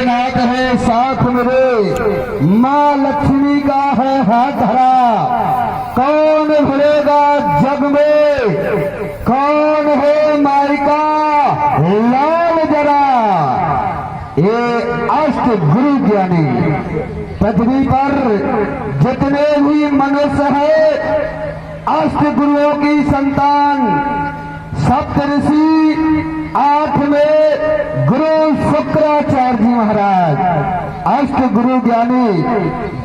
भोलेनाथ है साथ मेरे, माँ लक्ष्मी का है हाथ धरा। कौन भरेगा जग में, कौन है माई का लाल जरा। ये अष्ट गुरु ज्ञानी पृथ्वी पर जितने भी मनुष्य है, अष्ट गुरुओं की संतान सप्तऋषि, 8 में गुरु शुक्राचार्य जी महाराज, अष्ट गुरु ज्ञानी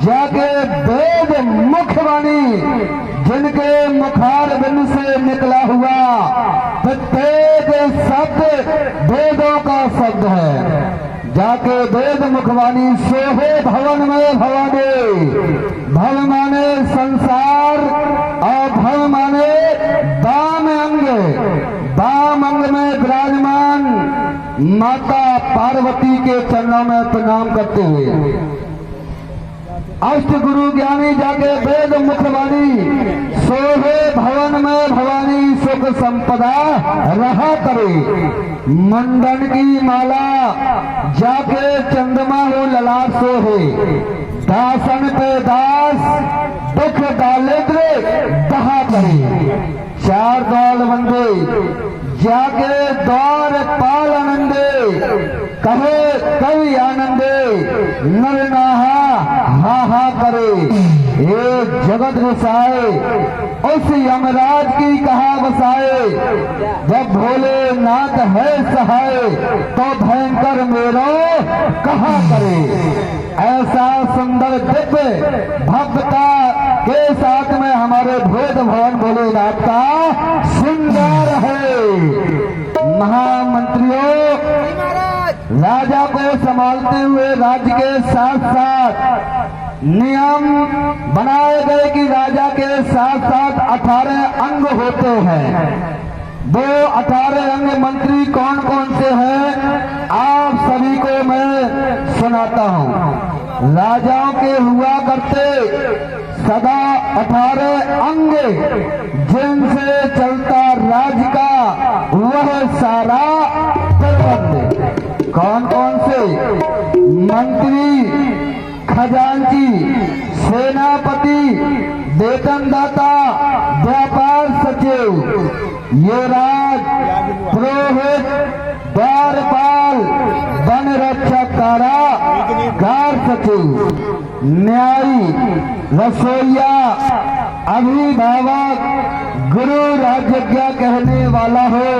जाके वेद मुखवाणी, जिनके मुखार बिंद से निकला हुआ प्रत्येक शब्द वेदों का शब्द है। जाके वेद मुखवाणी सोहे भवन में भवानी, भव माने संसार और भव माने वाम अंग, वाम अंग में विराजमान माता पार्वती के चरणों में प्रणाम करते हुए अष्ट गुरु ज्ञानी जाके वेद मुखवाणी सोहे भवन में भवानी सुख संपदा रहा करे। मंडन की माला जाके चंद्रमा हो ललाट सोहे, दासन पे दास दुख दारिद्र दहा करे। 4 दौल बंदे जाके द्वार पाल आनंदे, कहे कवि आनंदे नर नाहा हा हा करे। एक जगत बसाए उस यमराज की कहा बसाए, जब भोलेनाथ है सहाय तो भयंकर मेरो कहा करे। ऐसा सुंदर दिव्य भव्यता के साथ में हमारे भोज भवन भोलेनाथ का श्रृंगार है। महामंत्रियों, राजा को संभालते हुए राज्य के साथ साथ नियम बनाए गए कि राजा के साथ साथ 18 अंग होते हैं। वो 18 अंग मंत्री कौन कौन से हैं, आप सभी को मैं सुनाता हूँ। राजाओं के हुआ करते सदा 18 अंग, जिनसे चलता राज्य का वह सारा प्रबंध। कौन कौन से? मंत्री, खजांची, सेनापति, वेतनदाता, व्यापार सचिव, ये राज, पुरोहित, द्वारपाल, वन रक्षक, कारागार सचिव, न्यायी, रसोईया, अभिभावक, गुरु राज्यज्ञा कहने वाला हो,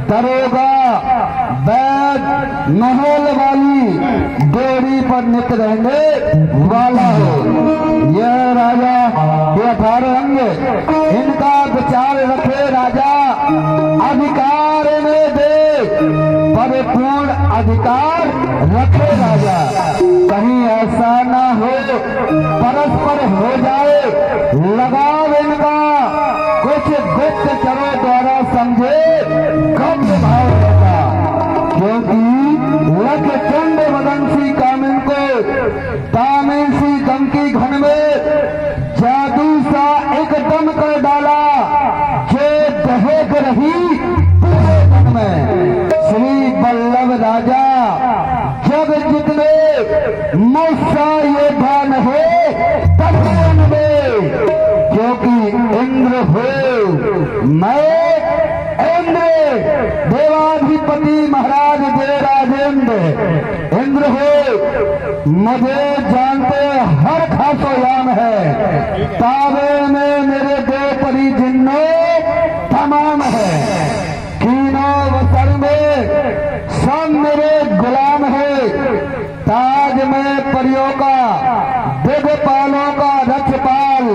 दरोगा, वैद, महल वाली, डेयरी पर नित रहने वाला हो। यह राजा ये 18 अंग, इनका विचार रखे राजा, अधिकार में दे, परिपूर्ण अधिकार रखे राजा। कहीं ऐसा ना हो परस्पर हो जाए लगाव इनका, कुछ गुप्तचरों द्वारा समझे कब्ज भाव होगा। क्योंकि लख चंड वदंसी कामिन को दामिन सी दम की घन में जादू सा एकदम कर डाला, जो दहेज रही पूरे मन में। श्री बल्लभ राजा जब जितने मुस्सा योद्धा न हो तब में, क्योंकि इंद्र हो मैं इंद्र, देवाधिपति महाराज जय राजेंद्र इंद्र हो, मुझे जानते हर खासोयाम है। ताबे में मेरे 2 परी जिन्नो तमाम है, तीनों वसर में सब मेरे गुलाम है। ताज में परियों का, दिग्पालों का रक्षपाल,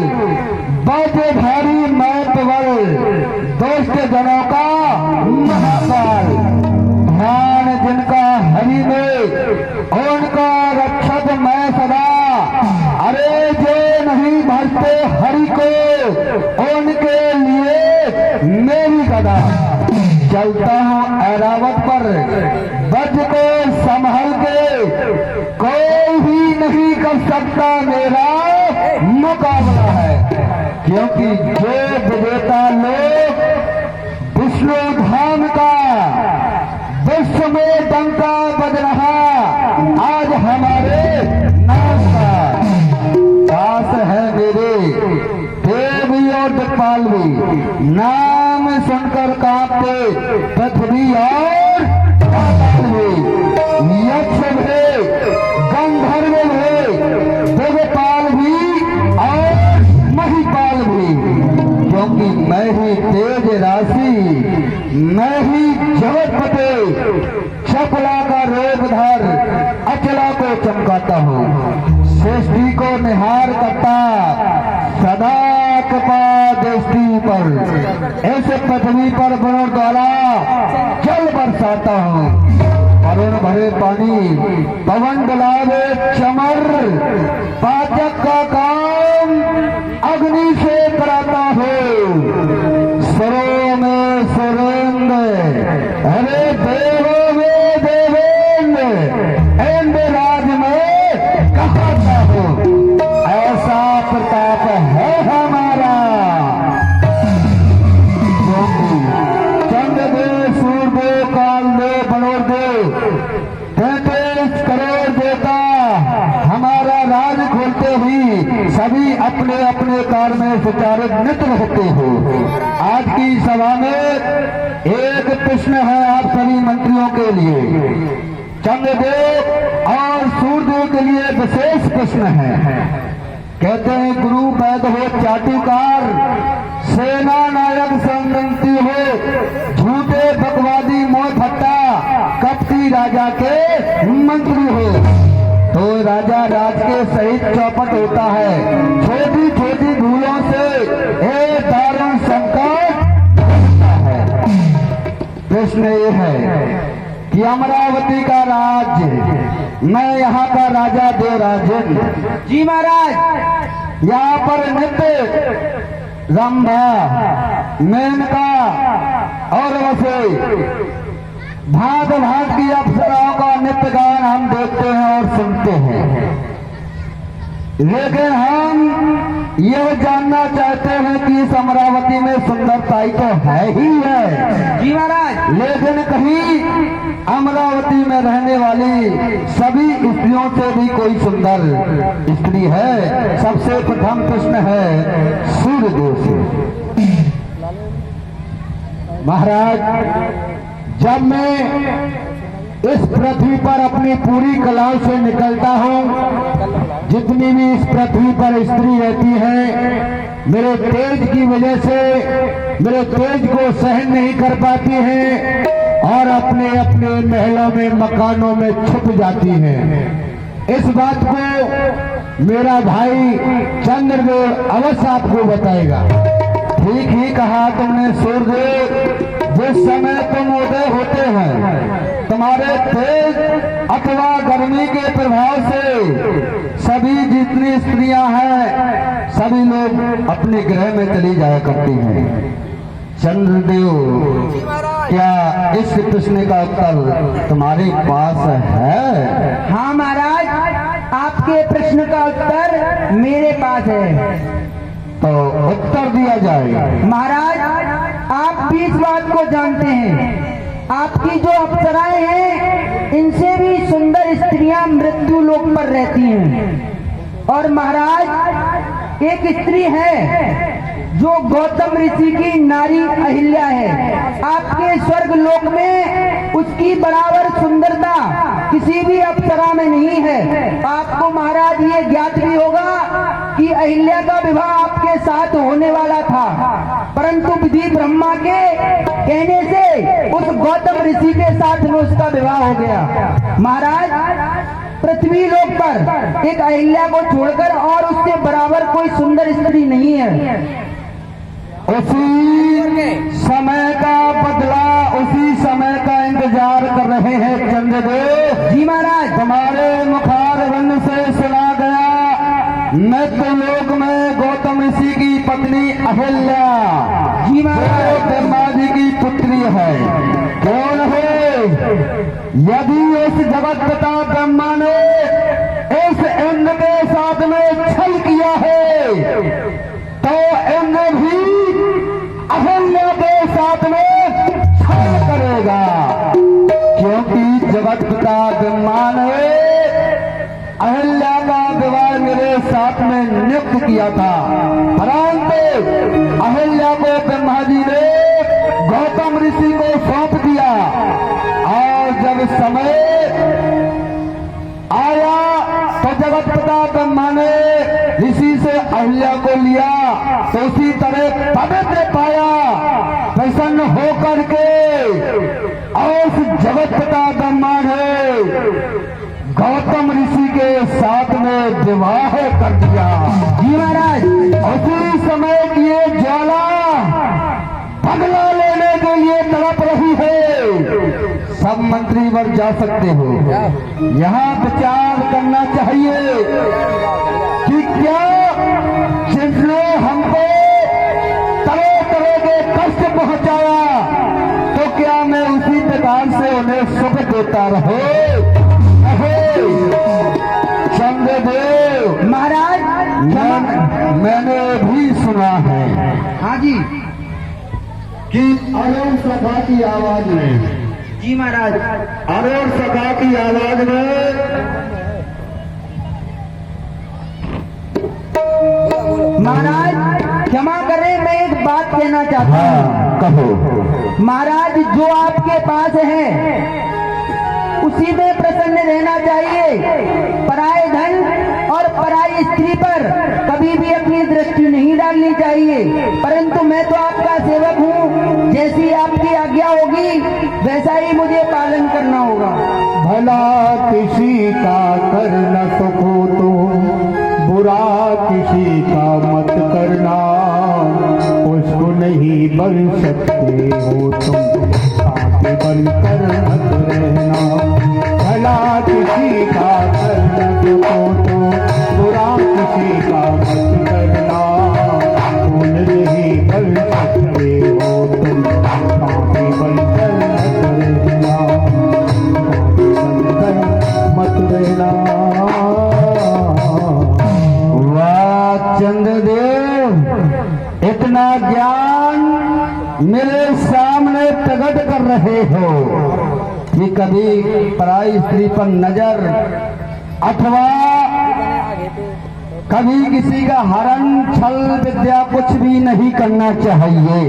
बजधारी मैतवल, दुष्ट जनों का महापाल। ध्यान जिनका हरि में, उनका रक्षक मैं सदा। अरे जो नहीं भजते हरि को, उनके लिए मेरी गदा। चलता हूँ ऐरावत पर, बज को संभल के, कोई भी नहीं कर सकता मेरा मुकाबला है। क्योंकि जो विजेता लोग विष्णु धाम का विश्व में डंका बज रहा, नाम सुनकर कांपते पृथ्वी और पाताल भी, यक्ष भी, गंधर्व भी, देवपाल भी और महिपाल भी, क्योंकि मैं ही तेज राशि, मैं ही जगतपते, चपला का रूपधर अचला को चमकाता हूँ, सृष्टि को निहार करता सदा कृपा दृष्टि पर, ऐसे पृथ्वी पर वरुण द्वारा जल बरसाता हूँ। वरुण भरे पानी पवन डुलावे चमर, पाचक का काम अग्नि से कराता हूँ, सुरों में सुरेंद्र, अरे देवों में देवेंद्र, इंद्र राज में कहता हूँ, ऐसा प्रताप है हमारा। चंद्र देव, सूर्य देव, काल देव, बनोर देव, 33 करोड़ देवता हमारा राज खोलते ही सभी अपने अपने कार्य में सुचारू नित रहते हो। आज की सभा में एक प्रश्न है आप सभी मंत्रियों के लिए, चंद्रदेव और सूर्यदेव के लिए विशेष प्रश्न है। कहते हैं गुरु वैद हो चाटुकार, सेना नायक संगंती हो, झूठे बकवादी मोह फट्टा, कपटी राजा के मंत्री हो, तो राजा राज के सहित चौपट होता है। छोटी छोटी भूलों से एक दारुण संकट होता है। प्रश्न ये है कि अमरावती का राज्य, मैं यहाँ का राजा देवराजन जी महाराज, यहाँ पर नित्य रंभा, मेनका और वसे भांत भांत की अप्सराओं का नित्य गान हम देखते हैं और सुनते हैं, लेकिन हम यह जानना चाहते हैं कि इस अमरावती में सुंदरताई तो है ही है जी महाराज, लेकिन कहीं अमरावती में रहने वाली सभी स्त्रियों से भी कोई सुंदर स्त्री है? सबसे प्रथम प्रश्न है सूर्यदेव से। महाराज, जब मैं इस पृथ्वी पर अपनी पूरी कलाओं से निकलता हूँ, जितनी भी इस पृथ्वी पर स्त्री रहती है, मेरे तेज की वजह से मेरे तेज को सहन नहीं कर पाती हैं और अपने अपने महलों में, मकानों में छुप जाती हैं। इस बात को मेरा भाई चंद्रदेव अवश्य आपको बताएगा। ठीक ही कहा तुमने सूर्यदेव, जिस समय तुम उदय होते हैं, तुम्हारे तेज अथवा गर्मी के प्रभाव से सभी जितनी स्त्रियां हैं सभी लोग अपने ग्रह में चली जाया करती हैं। चंद्रदेव, क्या इस प्रश्न का उत्तर तुम्हारे पास है? हाँ महाराज, आपके प्रश्न का उत्तर मेरे पास है। तो उत्तर दिया जाए। महाराज, आप भी इस बात को जानते हैं, आपकी जो अप्सराएं हैं इनसे भी सुंदर स्त्रियां मृत्यु लोक पर रहती हैं। और महाराज, एक स्त्री है जो गौतम ऋषि की नारी अहिल्या है। आपके स्वर्ग लोक में उसकी बराबर सुंदरता किसी भी अप्सरा में नहीं है। आपको महाराज ये ज्ञात भी होगा कि अहिल्या का विवाह आपके साथ होने वाला था, परंतु विधि ब्रह्मा के कहने से उस गौतम ऋषि के साथ में उसका विवाह हो गया। महाराज, पृथ्वी लोक पर एक अहिल्या को छोड़कर और उससे बराबर कोई सुंदर स्त्री नहीं है। उसी समय का बदला, उसी समय का इंतजार कर रहे हैं चंद्रदेव जी महाराज। तुम्हारे मुखारविंद से सुना गया, मृत्यु लोक में गौतम ऋषि की पत्नी अहिल्या जी महाराज ब्रह्मा जी की पुत्री है। कौन है? यदि उस जगत पिता ब्रह्मा ने इस इंद्र के साथ में छल किया है, तो इंद्र भी अहिल्या के साथ में छल करेगा, क्योंकि जगत पिता ब्रह्मा ने अहिल्या का विवाह मेरे साथ साथ में नियुक्त किया था, परंतु अहिल्या को ब्रह्मा जी ने गौतम ऋषि को सौंप दिया। और जब समय आया तो जगत पिता ब्रह्मा ने ऋषि से अहिल्या को लिया, तो उसी तरह पवित्र पाया प्रसन्न होकर के, और उस जगत पिता ब्रह्मा ने गौतम ऋषि के साथ में विवाह कर दिया। जी महाराज। उसी समय की ये ज्वाला बदला लेने के लिए तड़प रही है। सब मंत्री वर्ग जा सकते हो, यहाँ विचार करना चाहिए कि क्या जिसने हमको तरह तरह के कष्ट पहुंचाया, तो क्या मैं उसी प्रकार से उन्हें सुख देता रहे? चंद्रदेव महाराज मैंने भी सुना है, हाँ जी। कि अरुण सभा की आवाज में, जी महाराज। अरुण सभा की आवाज में महाराज क्षमा करें, मैं एक बात कहना चाहता हूँ। कहो। महाराज जो आपके पास है उसी में प्रसन्न रहना चाहिए। पराये धन और पराई स्त्री पर कभी भी अपनी दृष्टि नहीं डालनी चाहिए। परंतु मैं तो आपका सेवक हूँ, जैसी आपकी आज्ञा होगी वैसा ही मुझे पालन करना होगा। भला किसी का कर न सको तो बुरा किसी का मत करना, उसको नहीं बन सकते हो तुम, साथी बनकर मत रहना। भला किसी का कर न सको तो बुरा किसी का मत करना, तुम नहीं बन सकते हो तुम, साथी बनकर मत रहना, बनकर मत रहना। वाह चंद्रदेव, इतना ज्ञान मेरे सामने प्रकट कर रहे हो कि कभी पराई स्त्री पर नजर अथवा कभी किसी का हरण छल विद्या कुछ भी नहीं करना चाहिए।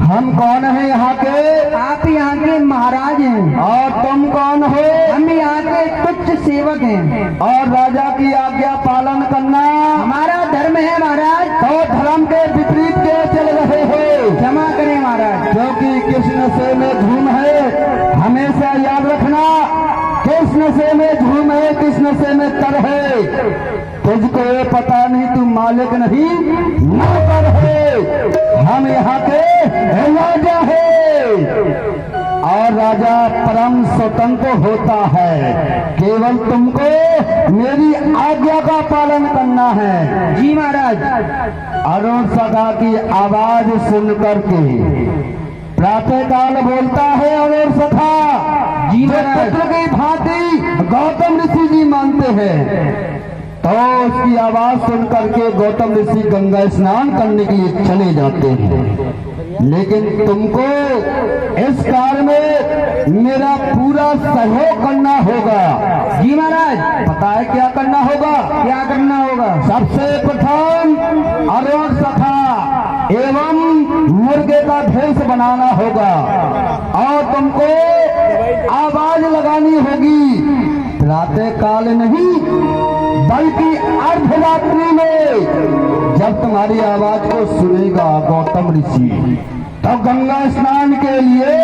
हम कौन है यहाँ के? आप यहाँ के महाराज हैं। और तुम कौन हो? हम यहाँ के तुच्छ सेवक हैं। और राजा की आज्ञा पालन करना हमारा धर्म है महाराज। तो धर्म के विपरीत क्यों चल रहे हो? क्षमा करें महाराज। क्योंकि किस नशे में धूम है, हमेशा याद रखना, किस नशे में धूम है, किस नशे में तर है। तुझको ये पता नहीं, तू मालिक नहीं नौकर है। हम यहाँ के राजा है, और राजा परम स्वतंत्र होता है। केवल तुमको मेरी आज्ञा का पालन करना है। जी महाराज। अरुण सभा की आवाज सुन करके प्रातः काल बोलता है अरुण सभा। जी जो महाराज। पुत्र की भांति गौतम ऋषि जी मानते हैं, तो उसकी आवाज सुन करके गौतम ऋषि गंगा स्नान करने के लिए चले जाते हैं। लेकिन तुमको इस कार्य में मेरा पूरा सहयोग करना होगा। जी महाराज। पता है क्या करना होगा? क्या करना होगा? सबसे प्रथम अरुण सखा एवं मुर्गे का भेष बनाना होगा, और तुमको आवाज लगानी होगी। प्रातः काल नहीं बल्कि अर्धरात्रि में जब तुम्हारी आवाज को सुनेगा गौतम ऋषि, तो गंगा स्नान के लिए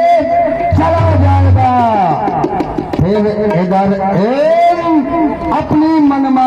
चला जाएगा। फिर इधर अपनी मनमानी